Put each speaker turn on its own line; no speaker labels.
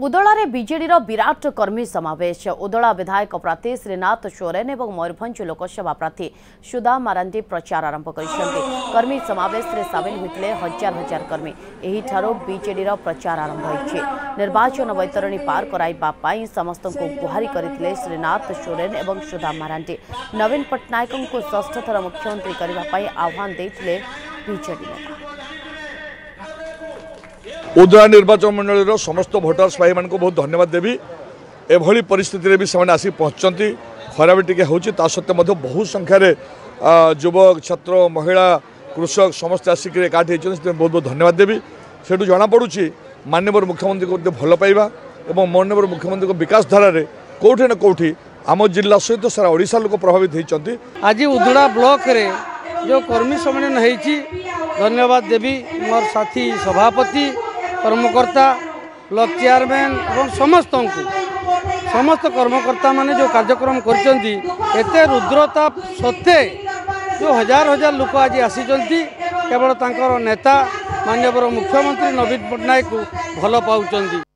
उदलारे बीजेडीर विराट कर्मी समावेश। उदला विधायक प्रार्थी श्रीनाथ सोरेन और मयूरभंज लोकसभा प्रार्थी सुधा मारांडी प्रचार आरंभ करिसेंति। कर्मी समावेश रे सामिल होइतिले हजार हजार कर्मी। एही ठारो बीजेडीर प्रचार आरंभ होइछि। निर्वाचन बैतरणी पार कराइबा पई समस्तଙ୍କୁ गुहारी करथिले श्रीनाथ सोरेन और सुधा मारांडी। नवीन पट्टनायक को षष्ठ थर मुख्यमंत्री करबा पई आह्वान देथिले बीजेडी नेता।
उदला निर्वाचन मंडल समस्त भोटर्स भाई मान को बहुत धन्यवाद देवी। एभली परिस्थिति भी से आसी पहुँचती खरा भी टी होती सत्वे बहु संख्यार युवक छात्र महिला कृषक समस्त आसिक एकाठी होती बहुत बहुत धन्यवाद देवी। से जमापड़ी माननीय मुख्यमंत्री को भल पाइबा और माननीय मुख्यमंत्री को विकास धारा कौटी ना कौटी आम जिला सहित सारा ओडिशा लोक प्रभावित होती।
आज उदला ब्लॉक रे जो कर्मी सम्मेलन होती धन्यवाद देवी मोर साथी सभापति कर्मकर्ता ब्लॉक चेयरमैन और समस्त कर्मकर्ता माने जो कार्यक्रम करते रुद्रता सत्वे जो हजार हजार लोक आज आसी केवल नेता माननीय मुख्यमंत्री नवीन पट्टनायक को भल पाउछंती।